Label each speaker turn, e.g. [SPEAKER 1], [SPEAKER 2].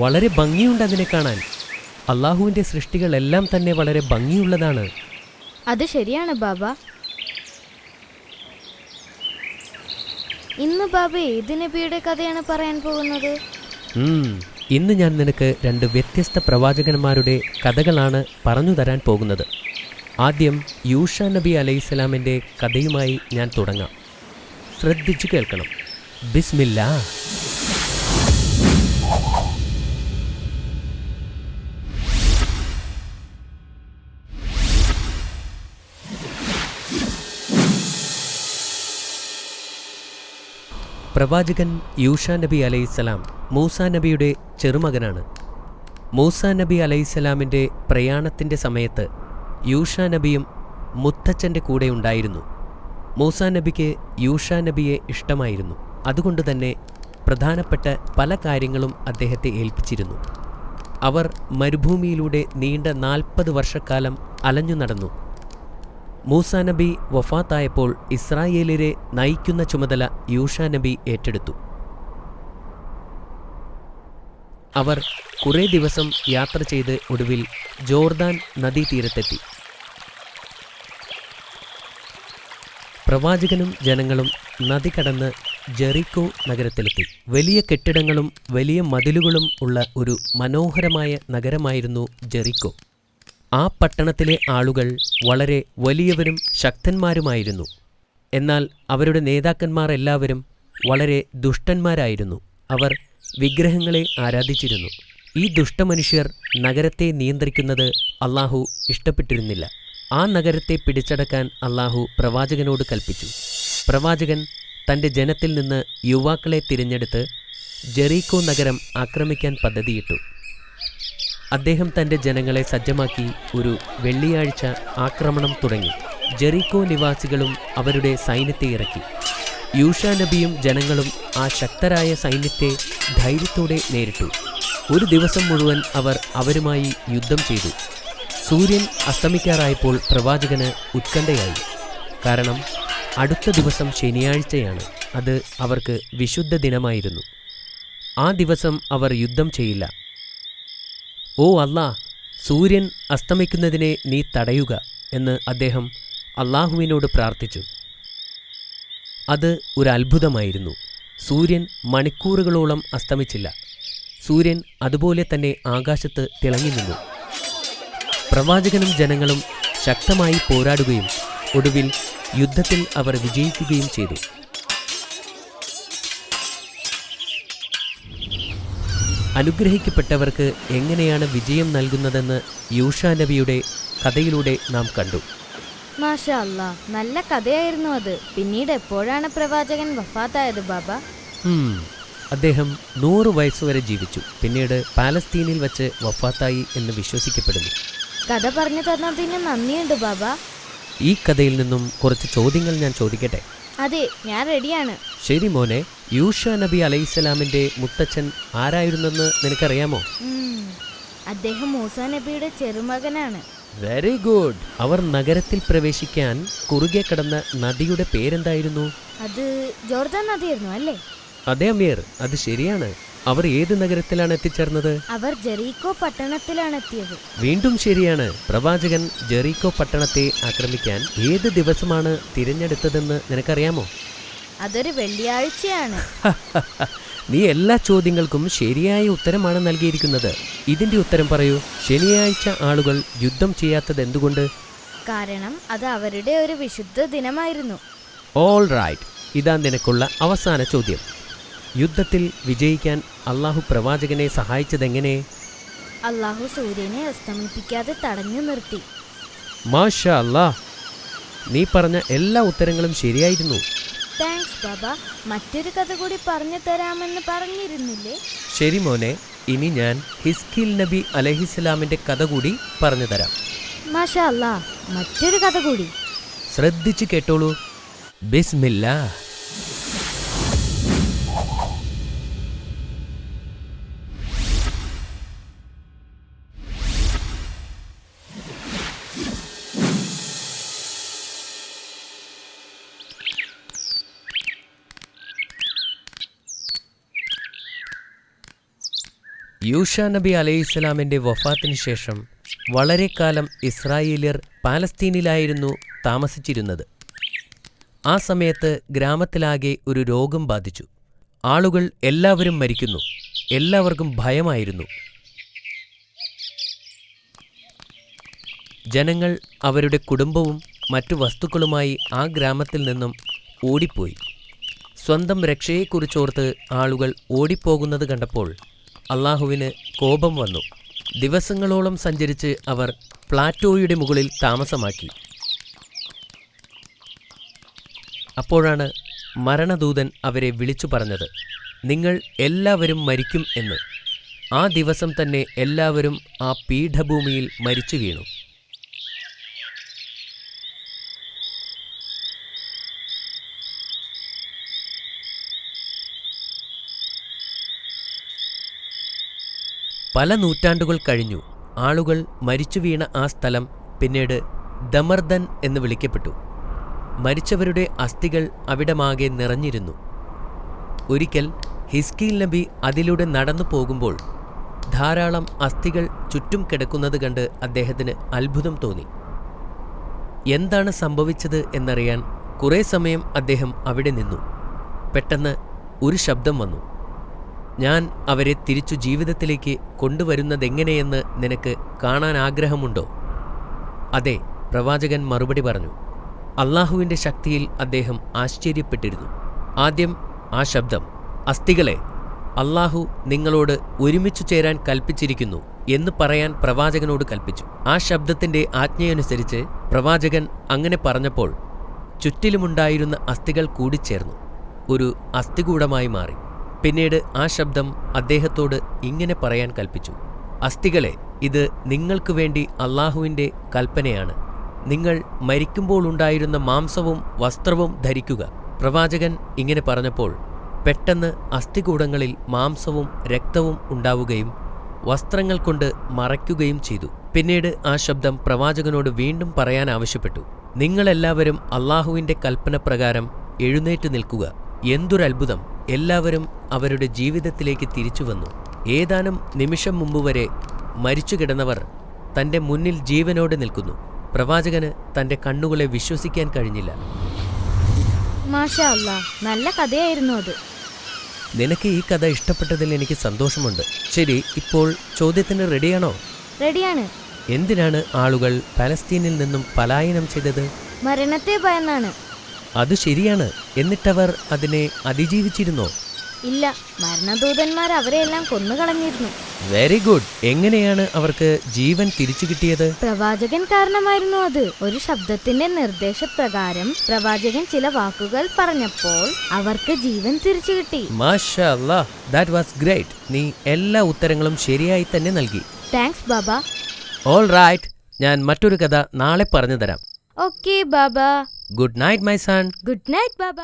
[SPEAKER 1] വളരെ ഭംഗിയുണ്ട് അതിനെ കാണാൻ. അള്ളാഹുവിൻ്റെ സൃഷ്ടികളെല്ലാം തന്നെ വളരെ ഭംഗിയുള്ളതാണ്.
[SPEAKER 2] അത് ശരിയാണ് ബാബ. ഇന്ന് ബാബ ഏത് നബിയുടെ കഥയാണ് പറയാൻ പോകുന്നത്?
[SPEAKER 1] ഇന്ന് ഞാൻ നിനക്ക് 2 വ്യത്യസ്ത പ്രവാചകന്മാരുടെ കഥകളാണ് പറഞ്ഞു തരാൻ പോകുന്നത്. ആദ്യം യൂഷ നബി അലൈഹിസ്സലാമിൻ്റെ കഥയുമായി ഞാൻ തുടങ്ങാം. ശ്രദ്ധിച്ചു കേൾക്കണം. ബിസ്മില്ലാ. പ്രവാചകൻ യൂഷ നബി അലൈഹിസ്സലാം മൂസാ നബിയുടെ ചെറുമകനാണ്. മൂസാ നബി അലൈഹിസ്സലാമിൻ്റെ പ്രയാണത്തിൻ്റെ സമയത്ത് യൂഷ നബിയും മുത്തച്ഛൻ്റെ കൂടെ ഉണ്ടായിരുന്നു. മൂസാ നബിക്ക് യൂഷ നബിയെ ഇഷ്ടമായിരുന്നു. അതുകൊണ്ട് തന്നെ പ്രധാനപ്പെട്ട പല കാര്യങ്ങളും അദ്ദേഹത്തെ ഏൽപ്പിച്ചിരുന്നു. അവർ മരുഭൂമിയിലൂടെ നീണ്ട 40 വർഷക്കാലം അലഞ്ഞു നടന്നു. മൂസാ നബി വഫാത്തായപ്പോൾ ഇസ്രായേലിനെ നയിക്കുന്ന ചുമതല യൂഷ നബി ഏറ്റെടുത്തു. അവർ കുറേ ദിവസം യാത്ര ചെയ്ത് ഒടുവിൽ ജോർദാൻ നദീതീരത്തെത്തി. പ്രവാചകനും ജനങ്ങളും നദി കടന്ന് ജെറിക്കോ നഗരത്തിലെത്തി. വലിയ കെട്ടിടങ്ങളും വലിയ മതിലുകളും ഉള്ള ഒരു മനോഹരമായ നഗരമായിരുന്നു ജെറിക്കോ. ആ പട്ടണത്തിലെ ആളുകൾ വളരെ വലിയവരും ശക്തന്മാരുമായിരുന്നു. എന്നാൽ അവരുടെ നേതാക്കന്മാർ എല്ലാവരും വളരെ ദുഷ്ടന്മാരായിരുന്നു. അവർ വിഗ്രഹങ്ങളെ ആരാധിച്ചിരുന്നു. ഈ ദുഷ്ടമനുഷ്യർ നഗരത്തെ നിയന്ത്രിക്കുന്നത് അള്ളാഹു ഇഷ്ടപ്പെട്ടിരുന്നില്ല. ആ നഗരത്തെ പിടിച്ചടക്കാൻ അള്ളാഹു പ്രവാചകനോട് കൽപ്പിച്ചു. പ്രവാചകൻ തൻ്റെ ജനത്തിൽ നിന്ന് യുവാക്കളെ തിരഞ്ഞെടുത്ത് ജെറീക്കോ നഗരം ആക്രമിക്കാൻ പദ്ധതിയിട്ടു. അദ്ദേഹം തൻ്റെ ജനങ്ങളെ സജ്ജമാക്കി ഒരു വെള്ളിയാഴ്ച ആക്രമണം തുടങ്ങി. ജെറീക്കോ നിവാസികളും അവരുടെ സൈന്യത്തെ ഇറക്കി. യൂഷ നബിയും ജനങ്ങളും ആ ശക്തരായ സൈന്യത്തെ ധൈര്യത്തോടെ നേരിട്ടു. ഒരു ദിവസം മുഴുവൻ അവർ അവരുമായി യുദ്ധം ചെയ്തു. സൂര്യൻ അസ്തമിക്കാറായപ്പോൾ പ്രവാചകന് ഉത്കണ്ഠയായി. കാരണം അടുത്ത ദിവസം ശനിയാഴ്ചയാണ്. അത് അവർക്ക് വിശുദ്ധ ദിനമായിരുന്നു. ആ ദിവസം അവർ യുദ്ധം ചെയ്യില്ല. ഓ അല്ലാ, സൂര്യൻ അസ്തമിക്കുന്നതിനെ നീ തടയുക എന്ന് അദ്ദേഹം അള്ളാഹുവിനോട് പ്രാർത്ഥിച്ചു. അത് ഒരു അത്ഭുതമായിരുന്നു. സൂര്യൻ മണിക്കൂറുകളോളം അസ്തമിച്ചില്ല. സൂര്യൻ അതുപോലെ തന്നെ ആകാശത്ത് തിളങ്ങി നിന്നു. പ്രവാചകനും ജനങ്ങളും ശക്തമായി പോരാടുകയും ഒടുവിൽ യുദ്ധത്തിൽ അവർ വിജയിക്കുകയും ചെയ്തു. അനുഗ്രഹിക്കപ്പെട്ടവർക്ക് എങ്ങനെയാണ് വിജയം നൽകുന്നതെന്ന് യൂഷ നബിയുടെ കഥയിലൂടെ നാം കണ്ടു.
[SPEAKER 2] മാഷാ അല്ലാ, നല്ല കഥയായിരുന്നു അത്. പിന്നീട് എപ്പോഴാണ് പ്രവാചകൻ വഫാത്തായത് ബാബ?
[SPEAKER 1] അദ്ദേഹം 100 വയസ്സുവരെ ജീവിച്ചു. പിന്നീട് പാലസ്തീനിൽ വച്ച് വഫാത്തായി എന്ന് വിശ്വസിക്കപ്പെടുന്നു.
[SPEAKER 2] കഥ പറഞ്ഞു തന്നതിന് നന്ദിയുണ്ട് ബാബ.
[SPEAKER 1] ഈ കഥയിൽ നിന്നും കുറച്ച് ചോദ്യങ്ങൾ ഞാൻ ചോദിക്കട്ടെ?
[SPEAKER 2] അതെ, ഞാൻ റെഡിയാണ്.
[SPEAKER 1] ശരി മോനെ, യൂഷ നബി അലൈഹിസ്സലാമിന്റെ മുത്തച്ഛൻ ആരായിരുന്നെന്ന് നിനക്കറിയാമോ?
[SPEAKER 2] അദ്ദേഹം മൂസാ നബിയുടെ ചെറുമകനാണ്.
[SPEAKER 1] Very good. അവർ നഗരത്തിൽ പ്രവേശിക്കാൻ കുറുകെ കടന്ന നദിയുടെ പേരെന്തായിരുന്നു?
[SPEAKER 2] അത് ജോർദാൻ നദിയായിരുന്നു അല്ലേ?
[SPEAKER 1] അതെ അമീർ, അത് ശരിയാണ്. അവർ ഏത് നഗരത്തിലാണ് എത്തിച്ചേർന്നത്?
[SPEAKER 2] അവർ ജെറീക്കോ പട്ടണത്തിലാണ് എത്തിയത്.
[SPEAKER 1] വീണ്ടും ശരിയാണ്. പ്രവാചകൻ ജെറീക്കോ പട്ടണത്തെ ആക്രമിക്കാൻ ഏത് ദിവസമാണ് തിരഞ്ഞെടുത്തതെന്ന് നിനക്കറിയാമോ?
[SPEAKER 2] അതൊരു വെള്ളിയാഴ്ചയാണ്.
[SPEAKER 1] നീ എല്ലാ ചോദ്യങ്ങൾക്കും ശരിയായ ഉത്തരമാണ് നൽകിയിരിക്കുന്നത്. ഇതിന്റെ ഉത്തരം പറയൂ. ശനിയാഴ്ച ആളുകൾ യുദ്ധം ചെയ്യാത്തത് എന്തുകൊണ്ട്?
[SPEAKER 2] കാരണം അത് അവരുടെ ഒരു വിശുദ്ധ ദിനമായിരുന്നു.
[SPEAKER 1] All right. ഇതാ നിനക്കുള്ള അവസാന ചോദ്യം. യുദ്ധത്തിൽ വിജയിക്കാൻ അള്ളാഹു പ്രവാചകനെ സഹായിച്ചതെങ്ങനെ?
[SPEAKER 2] അള്ളാഹു സൂര്യനെ അസ്തമിപ്പിക്കാതെ തടഞ്ഞു നിർത്തി.
[SPEAKER 1] മാഷാ അല്ലാ, നീ പറഞ്ഞ എല്ലാ ഉത്തരങ്ങളും ശരിയായിരുന്നു.
[SPEAKER 2] താങ്ക്സ് ബാബ. മറ്റൊരു കഥ കൂടി പറഞ്ഞു തരാമെന്ന് പറഞ്ഞിരുന്നില്ലേ?
[SPEAKER 1] ശരി മോനെ, ഇനി ഞാൻ ഹിസ്കിൽ നബി അലൈഹിസ്സലാമിന്റെ കഥ കൂടി പറഞ്ഞു തരാം.
[SPEAKER 2] മാഷാ അല്ലാ, മറ്റൊരു കഥ കൂടി.
[SPEAKER 1] ശ്രദ്ധിച്ചു കേട്ടോളൂ. ബിസ്മില്ലാ. യൂഷ നബി അലൈഹിസ്സലാമിന്റെ വഫാത്തിന് ശേഷം വളരെ കാലം ഇസ്രായേലിയർ പാലസ്തീനിലായിരുന്നു താമസിച്ചിരുന്നത്. ആ സമയത്ത് ഗ്രാമത്തിലാകെ ഒരു രോഗം ബാധിച്ചു. ആളുകൾ എല്ലാവരും മരിക്കുന്നു. എല്ലാവർക്കും ഭയമായിരുന്നു. ജനങ്ങൾ അവരുടെ കുടുംബവും മറ്റു വസ്തുക്കളുമായി ആ ഗ്രാമത്തിൽ നിന്നും ഓടിപ്പോയി. സ്വന്തം രക്ഷയെക്കുറിച്ചോർത്ത് ആളുകൾ ഓടിപ്പോകുന്നത് കണ്ടപ്പോൾ അള്ളാഹുവിന് കോപം വന്നു. ദിവസങ്ങളോളം സഞ്ചരിച്ച് അവർ പ്ലാറ്റോയുടെ മുകളിൽ താമസമാക്കി. അപ്പോഴാണ് മരണദൂതൻ അവരെ വിളിച്ചു പറഞ്ഞത്, നിങ്ങൾ എല്ലാവരും മരിക്കും എന്ന്. ആ ദിവസം തന്നെ എല്ലാവരും ആ പീഠഭൂമിയിൽ മരിച്ചു വീണു. പല നൂറ്റാണ്ടുകൾ കഴിഞ്ഞു. ആളുകൾ മരിച്ചു വീണ ആ സ്ഥലം പിന്നീട് ദമർദൻ എന്ന് വിളിക്കപ്പെട്ടു. മരിച്ചവരുടെ അസ്ഥികൾ അവിടമാകെ നിറഞ്ഞിരുന്നു. ഒരിക്കൽ ഹിസ്കീൽ നബി അതിലൂടെ നടന്നു പോകുമ്പോൾ ധാരാളം അസ്ഥികൾ ചുറ്റും കിടക്കുന്നത് കണ്ട് അദ്ദേഹത്തിന് അത്ഭുതം തോന്നി. എന്താണ് സംഭവിച്ചത് എന്നറിയാൻ കുറേ സമയം അദ്ദേഹം അവിടെ നിന്നു. പെട്ടെന്ന് ഒരു ശബ്ദം വന്നു, ഞാൻ അവരെ തിരിച്ചു ജീവിതത്തിലേക്ക് കൊണ്ടുവരുന്നതെങ്ങനെയെന്ന് നിനക്ക് കാണാൻ ആഗ്രഹമുണ്ടോ? അതെ, പ്രവാചകൻ മറുപടി പറഞ്ഞു. അള്ളാഹുവിൻ്റെ ശക്തിയിൽ അദ്ദേഹം ആശ്ചര്യപ്പെട്ടിരുന്നു. ആദ്യം ആ ശബ്ദം, അസ്ഥികളെ, അള്ളാഹു നിങ്ങളോട് ഒരുമിച്ചു ചേരാൻ കൽപ്പിച്ചിരിക്കുന്നു എന്ന് പറയാൻ പ്രവാചകനോട് കൽപ്പിച്ചു. ആ ശബ്ദത്തിൻ്റെ ആജ്ഞയനുസരിച്ച് പ്രവാചകൻ അങ്ങനെ പറഞ്ഞപ്പോൾ ചുറ്റിലുമുണ്ടായിരുന്ന അസ്ഥികൾ കൂടിച്ചേർന്നു ഒരു അസ്ഥികൂടമായി മാറി. പിന്നീട് ആ ശബ്ദം അദ്ദേഹത്തോട് ഇങ്ങനെ പറയാൻ കൽപ്പിച്ചു, അസ്ഥികളെ, ഇത് നിങ്ങൾക്ക് വേണ്ടി അള്ളാഹുവിൻ്റെ കൽപ്പനയാണ്. നിങ്ങൾ മരിക്കുമ്പോൾ ഉണ്ടായിരുന്ന മാംസവും വസ്ത്രവും ധരിക്കുക. പ്രവാചകൻ ഇങ്ങനെ പറഞ്ഞപ്പോൾ പെട്ടെന്ന് അസ്ഥികൂടങ്ങളിൽ മാംസവും രക്തവും ഉണ്ടാവുകയും വസ്ത്രങ്ങൾ കൊണ്ട് മറയ്ക്കുകയും ചെയ്തു. പിന്നീട് ആ ശബ്ദം പ്രവാചകനോട് വീണ്ടും പറയാൻ ആവശ്യപ്പെട്ടു, നിങ്ങളെല്ലാവരും അള്ളാഹുവിൻ്റെ കൽപ്പന പ്രകാരം എഴുന്നേറ്റ് നിൽക്കുക. എന്തൊരത്ഭുതം! എല്ലാവരും അവരുടെ ജീവിതത്തിലേക്ക് തിരിച്ചു വന്നു. ഏതാനും നിമിഷം മുമ്പ് വരെ മരിച്ചു കിടന്നവർ തൻ്റെ മുന്നിൽ ജീവനോടെ നിൽക്കുന്നു. പ്രവാചകന് തൻ്റെ കണ്ണുകളെ വിശ്വസിക്കാൻ കഴിഞ്ഞില്ല.
[SPEAKER 2] മാഷാ അല്ലാ, നല്ല കഥയായിരുന്നു അത്.
[SPEAKER 1] നിനക്ക് ഈ കഥ ഇഷ്ടപ്പെട്ടതിൽ എനിക്ക് സന്തോഷമുണ്ട്. ശരി, ഇപ്പോൾ ചോദ്യത്തിന് റെഡിയാണോ?
[SPEAKER 2] റെഡിയാണ്.
[SPEAKER 1] എന്തിനാണ് ആളുകൾ പലസ്തീനിൽ നിന്നും പലായനം ചെയ്തത്?
[SPEAKER 2] മരണത്തെ ഭയന്നാണ്.
[SPEAKER 1] അത് ശരിയാണ്. എന്നിട്ടവർ അതിനെ അതിജീവിച്ചിരുന്നോ?
[SPEAKER 2] ഇല്ല, മരണദൂതന്മാർ അവരെയെല്ലാം കൊന്നുകളഞ്ഞിരുന്നു.
[SPEAKER 1] Very good. എങ്ങനെയാണ് അവർക്ക് ജീവൻ തിരിച്ചു കിട്ടിയത്?
[SPEAKER 2] പ്രവാചകൻ കാരണമായിരുന്നു അത്. ഒരു ശബ്ദത്തിന്റെ നിർദ്ദേശപ്രകാരം പ്രവാചകൻ ചില വാക്കുകൾ പറഞ്ഞപ്പോൾ അവർക്ക് ജീവൻ തിരിച്ചു കിട്ടി.
[SPEAKER 1] മാഷാ അല്ലാഹ്, ദാറ്റ് വാസ് ഗ്രേറ്റ്. നീ എല്ലാ ഉത്തരങ്ങളും ശരിയായി തന്നെ നൽകി.
[SPEAKER 2] താങ്ക്സ് ബാബ.
[SPEAKER 1] ഓൾ റൈറ്റ്, ഞാൻ മറ്റൊരു കഥ നാളെ പറഞ്ഞു തരാം.
[SPEAKER 2] Okay Baba.
[SPEAKER 1] Good night my son.
[SPEAKER 2] Good night Baba.